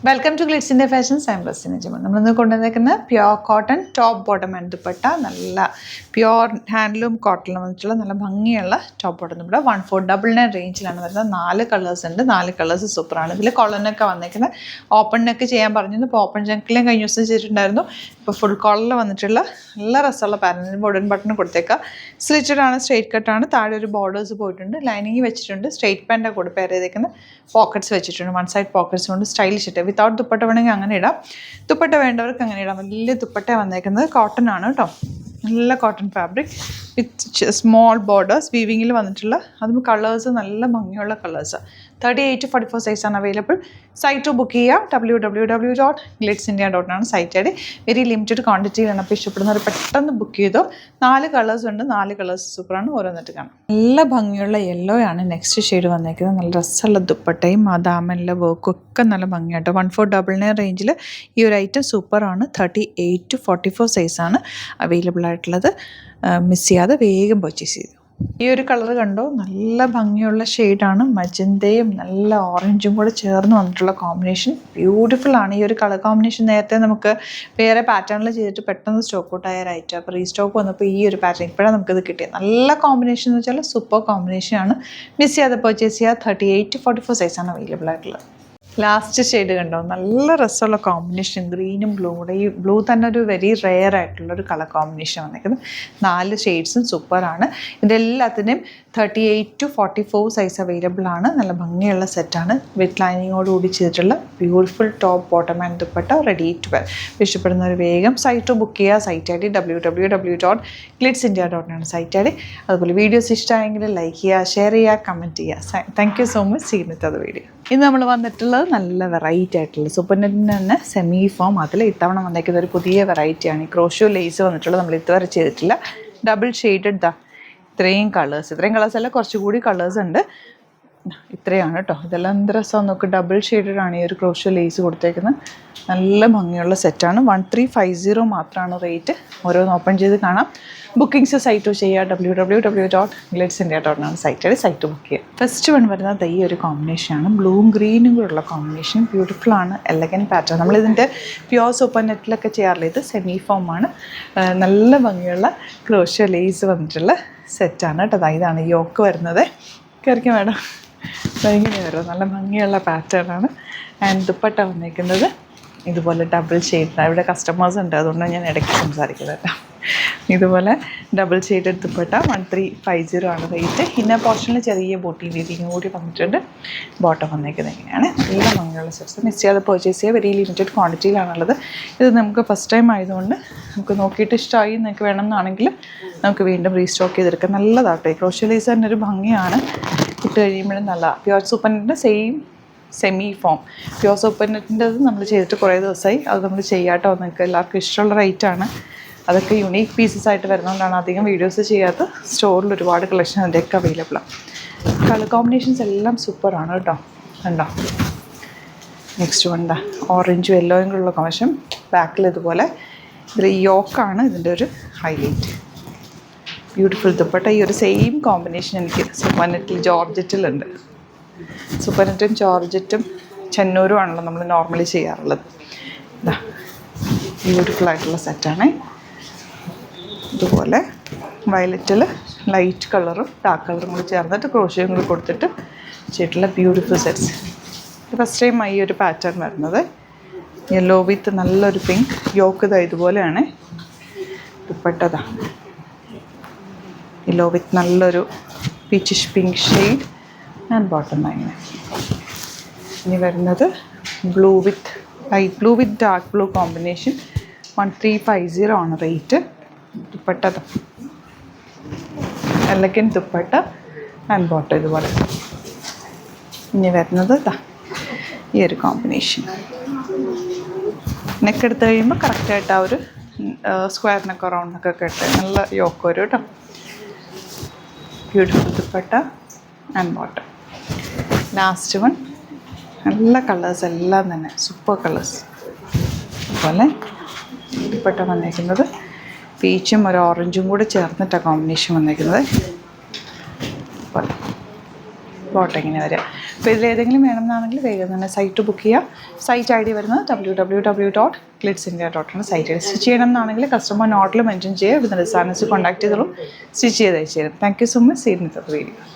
Welcome to Glitz India fashions. I am Razina Jamal. നമ്മളിന്ന് കൊണ്ടുവന്നേക്കുന്ന pure cotton top bottom and dupatta. നല്ല pure handloom കോട്ടണിൽ വന്നിട്ടുള്ള നല്ല ഭംഗിയുള്ള ടോപ്പ് ബോട്ടം ദുപ്പട്ട 1499 റേഞ്ചിലാണ് വരുന്നത്. 4 കളേഴ്സ് ഉണ്ട്. 4 കളേഴ്സ് സൂപ്പറാണ്. ഇതിൽ കോളറിനൊക്കെ വന്നേക്കുന്നത് ഓപ്പൺ നെക്ക് ചെയ്യാൻ പറഞ്ഞിരുന്നു. ഇപ്പോൾ ഓപ്പൺ നെക്കിലും കഴിഞ്ഞ ദിവസം ചെയ്തിട്ടുണ്ടായിരുന്നു. ഇപ്പോൾ ഫുൾ കോളറിൽ വന്നിട്ടുള്ള നല്ല രസമുള്ള പാറ്റേൺ. ബോർഡൻ ബട്ടൺ കൊടുത്തേക്കുക. സ്ലിറ്റഡ് ആണ്, സ്ട്രേറ്റ് കട്ടാണ്. താഴെ ഒരു ബോർഡേഴ്സ് പോയിട്ടുണ്ട്. ലൈനിങ് വെച്ചിട്ടുണ്ട്. സ്ട്രേറ്റ് പാൻ്റാണ് കൂടെ പേര് ചെയ്തേക്കുന്നത്. പോക്കറ്റ്സ് വെച്ചിട്ടുണ്ട്. വൺ സൈഡ് പോക്കറ്റ്സ് കൊണ്ട് സ്റ്റൈലിഷ് ഇട്ട്. വിത്തൗട്ട് ദുപ്പട്ട വേണമെങ്കിൽ അങ്ങനെ ഇടാം. ദുപ്പട്ട വേണ്ടവർക്ക് അങ്ങനെ ഇടാം. വലിയ ദുപ്പട്ട വന്നേക്കുന്നത് കോട്ടൺ ആണ് കേട്ടോ. നല്ല cotton fabric with small borders വീവിങ്ങിൽ വന്നിട്ടുള്ള. അതും കളേഴ്സ് നല്ല ഭംഗിയുള്ള കളേഴ്സ്. 38 to 44 സൈസാണ് അവൈലബിൾ. സൈറ്റ് ബുക്ക് ചെയ്യുക. www.glitzindia.com site I D. Very limited ക്വാണ്ടിറ്റിയിലാണ്. അപ്പോൾ ഇഷ്ടപ്പെടുന്നവർ പെട്ടെന്ന് ബുക്ക് ചെയ്തോ. 4 കളേഴ്സ് ഉണ്ട്. 4 കളേഴ്സ് സൂപ്പറാണ്. ഓരോന്നിട്ട് കാണാം. നല്ല ഭംഗിയുള്ള യെല്ലോ ആണ് നെക്സ്റ്റ് ഷെയ്ഡ് വന്നേക്കുന്നത്. നല്ല രസമുള്ള ദുപ്പട്ടയും ആ ദാമനിലെ വർക്കും ഒക്കെ നല്ല ഭംഗിയായിട്ട്. 1499 റേഞ്ചിൽ ഈ ഒരു ഐറ്റം സൂപ്പറാണ്. 38 to 44 സൈസാണ് അവൈലബിൾ ആയിട്ടുള്ളത്. മിസ് ചെയ്യാതെ വേഗം പർച്ചേസ് ചെയ്തു. ഈ ഒരു കളർ കണ്ടോ, നല്ല ഭംഗിയുള്ള ഷെയ്ഡാണ്. മജന്തയും നല്ല ഓറഞ്ചും കൂടെ ചേർന്ന് വന്നിട്ടുള്ള കോമ്പിനേഷൻ ബ്യൂട്ടിഫുൾ ആണ്. ഈ ഒരു കളർ കോമ്പിനേഷൻ നേരത്തെ നമുക്ക് വേറെ പാറ്റേണിൽ ചെയ്തിട്ട് പെട്ടെന്ന് സ്റ്റോക്ക് ഔട്ട് ആയ ഐറ്റം. അപ്പോൾ റീസ്റ്റോക്ക് വന്നപ്പോൾ ഈ ഒരു പാറ്റേൺ ഇപ്പോഴാണ് നമുക്കിത് കിട്ടിയത്. നല്ല കോമ്പിനേഷൻ എന്ന് വെച്ചാൽ സൂപ്പർ കോമ്പിനേഷനാണ്. മിസ് ചെയ്യാതെ പർച്ചേസ് ചെയ്യുക. 38 to 44 സൈസാണ് അവൈലബിൾ ആയിട്ടുള്ളത്. ലാസ്റ്റ് ഷെയ്ഡ് കണ്ടോ, നല്ല രസമുള്ള കോമ്പിനേഷൻ. ഗ്രീനും ബ്ലൂവും കൂടെ. ഈ ബ്ലൂ തന്നെ ഒരു വെരി റെയർ ആയിട്ടുള്ളൊരു കളർ കോമ്പിനേഷൻ വന്നിരിക്കുന്നത്. 4 ഷെയ്ഡ്സും സൂപ്പറാണ്. ഇതെല്ലാത്തിൻ്റെയും 38 to 44 സൈസ് അവൈലബിൾ ആണ്. നല്ല ഭംഗിയുള്ള സെറ്റാണ്. വിത്ത് ലൈനിങ്ങോടുകൂടി ചെയ്തിട്ടുള്ള beautiful top bottom and dupatta ready to wear. ഇഷ്ടപ്പെടുന്നവർ വേഗം സൈറ്റ് ബുക്ക് ചെയ്യുക. Site I D www.glitzindia.com site I D. അതുപോലെ വീഡിയോസ് ഇഷ്ടമായെങ്കിൽ ലൈക്ക് ചെയ്യുക, ഷെയർ ചെയ്യുക, കമൻറ്റ് ചെയ്യുക. Thank you so much. ചെയ്യുന്നത് അത് വീഡിയോ. ഇന്ന് നമ്മൾ വന്നിട്ടുള്ളത് നല്ല വെറൈറ്റി ആയിട്ടുള്ള സൂപ്പർ നെറ്റിൻ്റെ തന്നെ സെമി ഫോം. അതിൽ ഇത്തവണ വന്നേക്കുന്ന ഒരു പുതിയ വെറൈറ്റിയാണ്. ഈ ക്രോഷ്യോ ലേസ് വന്നിട്ടുള്ളത്. നമ്മൾ ഇതുവരെ ചെയ്തിട്ടില്ല. ഡബിൾ ഷെയ്ഡഡ് ഇത്രയും കളേഴ്സ് അല്ല, കുറച്ചുകൂടി കളേഴ്സ് ഉണ്ട്. ഇത്രയാണ് കേട്ടോ. ഇതെല്ലാം എന്ത് രസമാണ് നോക്ക്. ഡബിൾ ഷെയ്ഡഡ് ആണ് ഈ ഒരു ക്രോഷ്യോ ലേസ് കൊടുത്തേക്കുന്നത്. നല്ല ഭംഗിയുള്ള സെറ്റാണ്. 1350 മാത്രമാണ് റേറ്റ്. ഓരോന്ന് ഓപ്പൺ ചെയ്ത് കാണാം. ബുക്കിംഗ്സ് സൈറ്റ് ചെയ്യുക. www.glitzindia.com സൈറ്റ് ബുക്ക് ചെയ്യുക. ഫസ്റ്റ് വൺ വരുന്നത് ഈ ഒരു കോമ്പിനേഷനാണ്. ബ്ലൂവും ഗ്രീനും കൂടെയുള്ള കോമ്പിനേഷൻ. ബ്യൂട്ടിഫുൾ ആണ്. Elegant pattern. നമ്മളിതിൻ്റെ പ്യോർ സൂപ്പർ നെറ്റിലൊക്കെ ചെയ്യാറില്ല. ഇത് സെമി ഫോമാണ്. നല്ല ഭംഗിയുള്ള ക്രോഷ്യോ ലേസ് വന്നിട്ടുള്ള സെറ്റാണ് കേട്ടോ. ഇതാണ് യോക്ക് വരുന്നത്. കയറിക്കാൻ വേണം. ഭയങ്കര വരും. നല്ല ഭംഗിയുള്ള പാറ്റേണാണ്. ആൻഡ് ദുപ്പട്ട വന്നിരിക്കുന്നത് ഇതുപോലെ ഡബിൾ ഷെയ്ഡാണ്. ഇവിടെ കസ്റ്റമേഴ്സ് ഉണ്ട്, അതുകൊണ്ടാണ് ഞാൻ ഇടയ്ക്ക് സംസാരിക്കുന്നത് കേട്ടോ. ഇതുപോലെ ഡബിൾ ഷെയ്ഡഡ് ദുപ്പട്ട 1350 ആണ് റേറ്റ്. ഇന്ന പോർഷനിൽ ചെറിയ ബോട്ടി വീതിയും കൂടി വന്നിട്ടുണ്ട്. ബോട്ടം വന്നേക്കുന്നത് എങ്ങനെയാണ്. നല്ല ഭംഗിയുള്ള സെറ്റ്സ്. മിസ് ചെയ്യാതെ പർച്ചേസ് ചെയ്യുക. വെരി ലിമിറ്റഡ് ക്വാണ്ടിറ്റിയിലാണുള്ളത്. ഇത് നമുക്ക് ഫസ്റ്റ് ടൈം ആയതുകൊണ്ട് നമുക്ക് നോക്കിയിട്ട് ഇഷ്ടമായി നിങ്ങൾക്ക് വേണമെന്നാണെങ്കിൽ നമുക്ക് വീണ്ടും റീസ്റ്റോക്ക് ചെയ്തെടുക്കാം. നല്ലതാട്ടോ. ഈ ക്രോഷ്യോ ലേസ് തന്നെ ഒരു ഭംഗിയാണ്. ഇട്ട് കഴിയുമ്പോഴും നല്ല പ്യോർ സൂപ്പർ നെറ്റിൻ്റെ same semi form. Pure super നെറ്റിൻ്റെത് നമ്മൾ ചെയ്തിട്ട് കുറേ ദിവസമായി. അത് നമ്മൾ ചെയ്യാട്ടോ. നിങ്ങൾക്ക് എല്ലാവർക്കും ഇഷ്ടമുള്ള റേറ്റാണ്. അതൊക്കെ യുണീക്ക് പീസസ് ആയിട്ട് വരുന്നതുകൊണ്ടാണ് അധികം വീഡിയോസ് ചെയ്യാത്ത. സ്റ്റോറിൽ ഒരുപാട് കളക്ഷൻ അതിൻ്റെയൊക്കെ അവൈലബിളാണ്. കളർ കോമ്പിനേഷൻസ് എല്ലാം സൂപ്പറാണ് കേട്ടോ. കണ്ടോ. നെക്സ്റ്റ് വേണ്ട ഓറഞ്ചും യെല്ലോയും കൂടെയുള്ള കോമ്പിനേഷൻ. ബാക്കിൽ ഇതുപോലെ ഇതിൽ യോക്കാണ് ഇതിൻ്റെ ഒരു ഹൈലൈറ്റ്. ബ്യൂട്ടിഫുൾ ദുപ്പട്ട. ഈ ഒരു സെയിം കോമ്പിനേഷൻ എനിക്ക് സൂപ്പർ നെറ്റിൽ ജോർജറ്റിലുണ്ട്. സൂപ്പർ നെറ്റും ജോർജറ്റും ചെന്നൂരും ആണല്ലോ നമ്മൾ നോർമലി ചെയ്യാറുള്ളത്. ഇതാ ബ്യൂട്ടിഫുൾ ആയിട്ടുള്ള സെറ്റാണ്. ഇതുപോലെ വയലറ്റിൽ ലൈറ്റ് കളറും ഡാർക്ക് കളറും കൂടി ചേർന്നിട്ട് ക്രോഷ്യോയും കൂടി കൊടുത്തിട്ട് ചെയ്തിട്ടുള്ള ബ്യൂട്ടിഫുൾ സെറ്റ്സ്. ഫസ്റ്റ് ടൈം ഈ ഒരു പാറ്റേൺ വരുന്നത്. യെല്ലോ വിത്ത് നല്ലൊരു പിങ്ക്. യോക്ക് ഇതുപോലെയാണ്. ദുപ്പട്ട യെല്ലോ വിത്ത് നല്ലൊരു peachish pink shade and bottom അങ്ങനെ. ഇനി വരുന്നത് blue with light blue with dark blue combination. 1350 ആണ് rate. Dupatta elegant dupatta and bottom ഇതുപോലെ. ഇനി വരുന്നത് ഈ ഒരു കോമ്പിനേഷൻ. നെക്ക് എടുത്ത് കഴിയുമ്പോൾ കറക്റ്റായിട്ട് ആ ഒരു സ്ക്വയറിനൊക്കെ റൗണ്ടിനൊക്കെ ഇട്ട് നല്ല യോക്ക് വരും കേട്ടോ. Beautiful dupatta and bottom. Last one നല്ല കളേഴ്സ് എല്ലാം തന്നെ സൂപ്പർ കളേഴ്സ്. അതുപോലെ ദുപ്പട്ട വന്നേക്കുന്നത് പീച്ചും ഒരു ഓറഞ്ചും കൂടെ ചേർന്നിട്ടാണ് കോമ്പിനേഷൻ വന്നേക്കുന്നത്. ബോട്ടം ഇങ്ങനെ വരിക. അപ്പോൾ ഇതിലേതെങ്കിലും വേണമെന്നാണെങ്കിൽ വേഗം തന്നെ സൈറ്റ് ബുക്ക് ചെയ്യാം. സൈറ്റ് ഐ ഡി വരുന്നത് www.glitzindia.com site I D. Stitch ചെയ്യണം എന്നാണെങ്കിൽ കസ്റ്റമർ നോട്ടിൽ മെൻഷൻ ചെയ്യുക. വിത്ത് ഡിസൈനേഴ്സ് കോൺടാക്ട് ചെയ്തോളും, സ്റ്റിച്ച് ചെയ്ത് അയച്ചു തരും. Thank you so much. See in the video.